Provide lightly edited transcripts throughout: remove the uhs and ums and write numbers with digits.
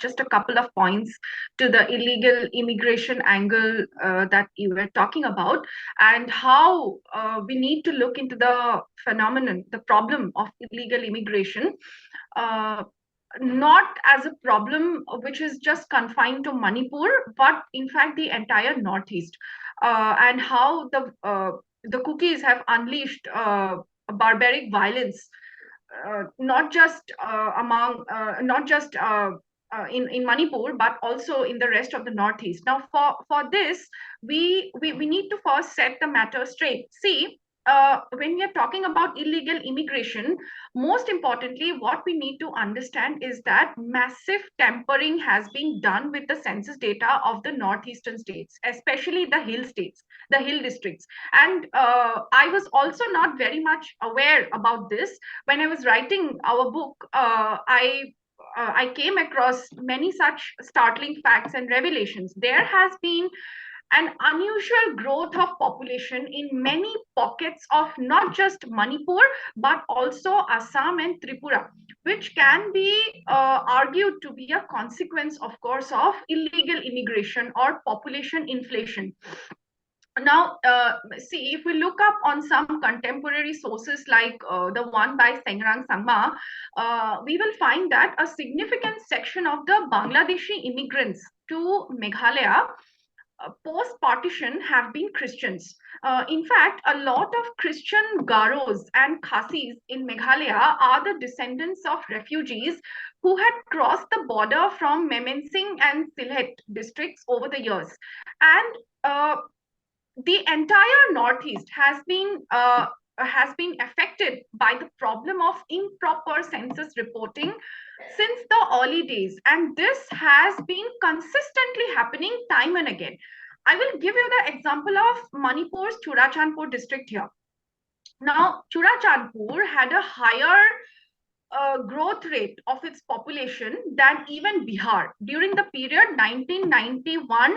just a couple of points to the illegal immigration angle that you were talking about, and how we need to look into the phenomenon, the problem of illegal immigration, uh, not as a problem which is just confined to Manipur, but in fact the entire Northeast, and how the cookies have unleashed barbaric violence, not just in Manipur, but also in the rest of the Northeast. Now, for this, we need to first set the matter straight. See, when we are talking about illegal immigration, most importantly, what we need to understand is that massive tampering has been done with the census data of the northeastern states, especially the hill states, the hill districts. And I was also not very much aware about this. When I was writing our book, I came across many such startling facts and revelations. There has been an unusual growth of population in many pockets of not just Manipur, but also Assam and Tripura, which can be argued to be a consequence, of course, of illegal immigration or population inflation. Now, see, if we look up on some contemporary sources like the one by Sengrang Sangma, we will find that a significant section of the Bangladeshi immigrants to Meghalaya post-partition have been Christians. In fact, a lot of Christian Garos and Khasis in Meghalaya are the descendants of refugees who had crossed the border from Memensing and Sylhet districts over the years. And the entire Northeast has been affected by the problem of improper census reporting since the early days, and this has been consistently happening time and again. I will give you the example of Manipur's Churachandpur district here. Now, Churachandpur had a higher growth rate of its population than even Bihar during the period 1991,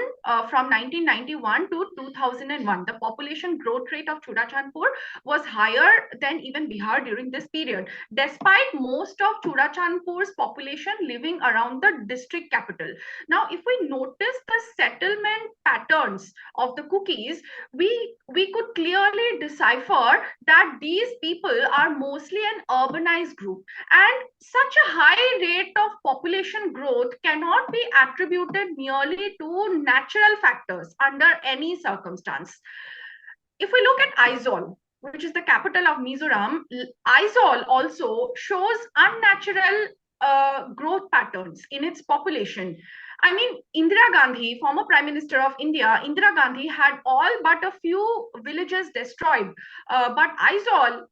from 1991 to 2001. The population growth rate of Churachandpur was higher than even Bihar during this period, despite most of Churachandpur's population living around the district capital. Now, if we notice the settlement patterns of the cookies, we could clearly decipher that these people are mostly an urbanized group, and such a high rate of population growth cannot be attributed merely to natural factors under any circumstance. If we look at Aizawl, which is the capital of Mizoram, Aizawl also shows unnatural growth patterns in its population. I mean, Indira Gandhi, former Prime Minister of India, Indira Gandhi had all but a few villages destroyed, but Aizawl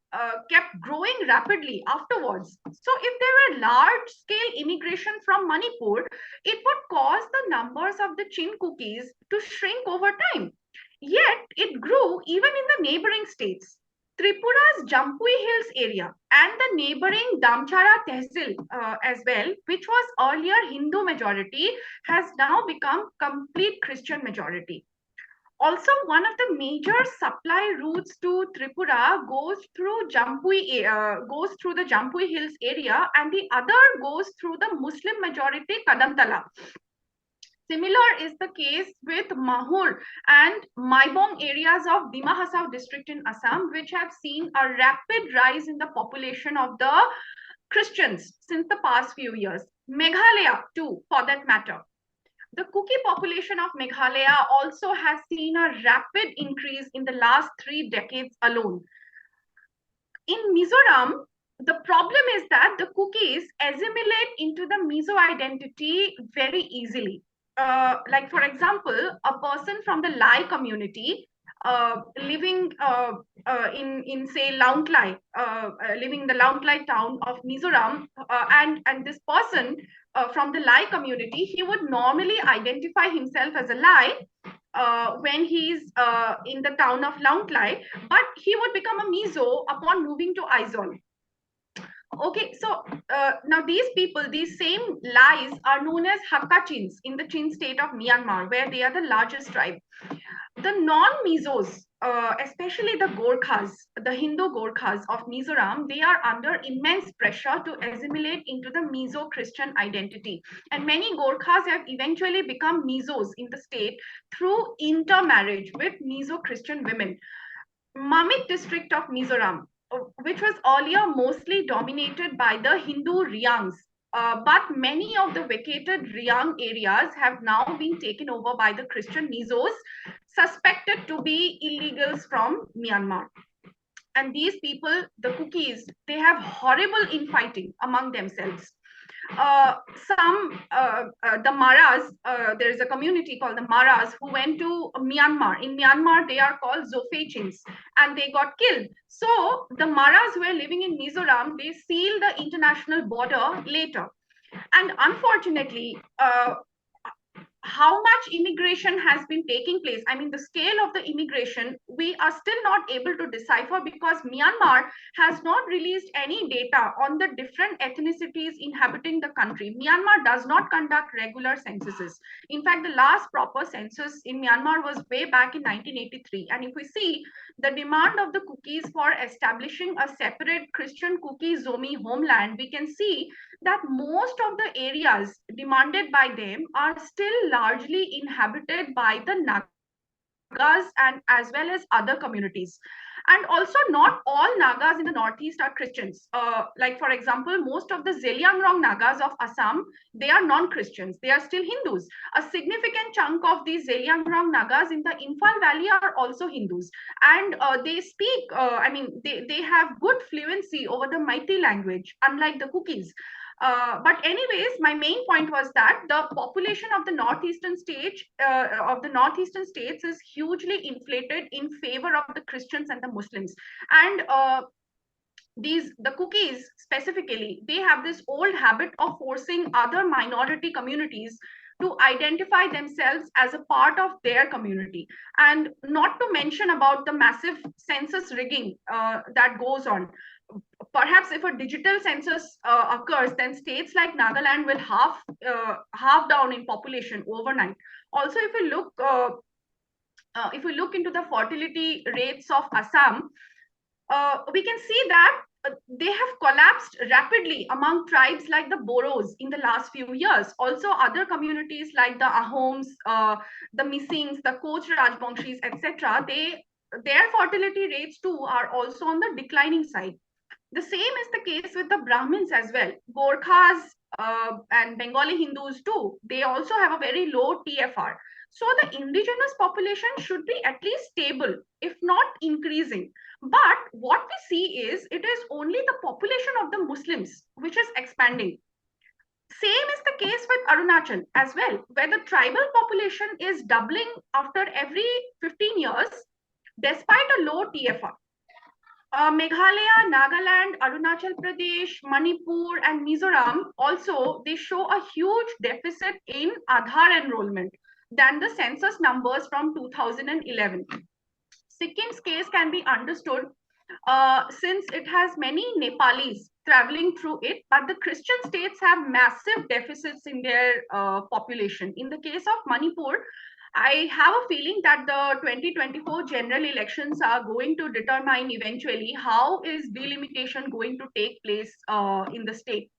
kept growing rapidly afterwards. So if there were large-scale immigration from Manipur, it would cause the numbers of the Chin cookies to shrink over time. Yet it grew even in the neighboring states. Tripura's Jampui Hills area and the neighboring Damchara Tehsil as well, which was earlier Hindu majority, has now become complete Christian majority. Also, one of the major supply routes to Tripura goes through the Jampui Hills area, and the other goes through the Muslim majority Kadamtala. Similar is the case with Mahur and Maibong areas of Dima Hasao district in Assam, which have seen a rapid rise in the population of the Christians since the past few years. Meghalaya too, for that matter. The cookie population of Meghalaya also has seen a rapid increase in the last 3 decades alone. In Mizoram, the problem is that the cookies assimilate into the Mizo identity very easily. Like, for example, a person from the Lai community living in say Launtlai, living in the Launtlai town of Mizoram, and this person from the Lai community, he would normally identify himself as a Lai when he's in the town of Launtlai, but he would become a Mizo upon moving to Aizawl. Okay, so now these people, these same Lais are known as Hakka Chins in the Chin state of Myanmar, where they are the largest tribe. The non-Mizos, especially the Gorkhas, the Hindu Gorkhas of Mizoram, they are under immense pressure to assimilate into the Mizo-Christian identity. And many Gorkhas have eventually become Mizos in the state through intermarriage with Mizo-Christian women. Mamit district of Mizoram, which was earlier mostly dominated by the Hindu Riangs, but many of the vacated Riang areas have now been taken over by the Christian Mizos, suspected to be illegals from Myanmar. And these people, the cookies, they have horrible infighting among themselves. The Maras, there is a community called the Maras who went to Myanmar. In Myanmar, they are called Zofechins, and they got killed. So the Maras who were living in Mizoram, they sealed the international border later. And unfortunately, how much immigration has been taking place, I mean, the scale of the immigration, we are still not able to decipher because Myanmar has not released any data on the different ethnicities inhabiting the country. Myanmar does not conduct regular censuses. In fact, the last proper census in Myanmar was way back in 1983. And if we see the demand of the cookies for establishing a separate Christian cookie Zomi homeland, we can see that most of the areas demanded by them are still largely inhabited by the Nagas and as well as other communities. And also, not all Nagas in the Northeast are Christians. Like, for example, most of the Zeliangrong Nagas of Assam, they are non-Christians. They are still Hindus. A significant chunk of these Zeliangrong Nagas in the Imphal Valley are also Hindus. And they speak, they have good fluency over the Meitei language, unlike the Cookies. But anyways, my main point was that the population of the northeastern states is hugely inflated in favor of the Christians and the Muslims. And the cookies specifically, they have this old habit of forcing other minority communities to identify themselves as a part of their community, and not to mention about the massive census rigging that goes on. Perhaps if a digital census occurs, then states like Nagaland will half down in population overnight. Also, if we look into the fertility rates of Assam, we can see that they have collapsed rapidly among tribes like the Boros in the last few years. Also, other communities like the Ahoms, the Missings, the Koch Rajbangshis, etc., their fertility rates too are also on the declining side. The same is the case with the Brahmins as well. Gorkhas and Bengali Hindus too, they also have a very low TFR. So the indigenous population should be at least stable, if not increasing. But what we see is it is only the population of the Muslims which is expanding. Same is the case with Arunachal as well, where the tribal population is doubling after every 15 years, despite a low TFR. Meghalaya, Nagaland, Arunachal Pradesh, Manipur, and Mizoram also, they show a huge deficit in Aadhaar enrollment than the census numbers from 2011. Sikkim's case can be understood since it has many Nepalis traveling through it, but the Christian states have massive deficits in their population. In the case of Manipur, I have a feeling that the 2024 general elections are going to determine eventually how is delimitation going to take place in the state.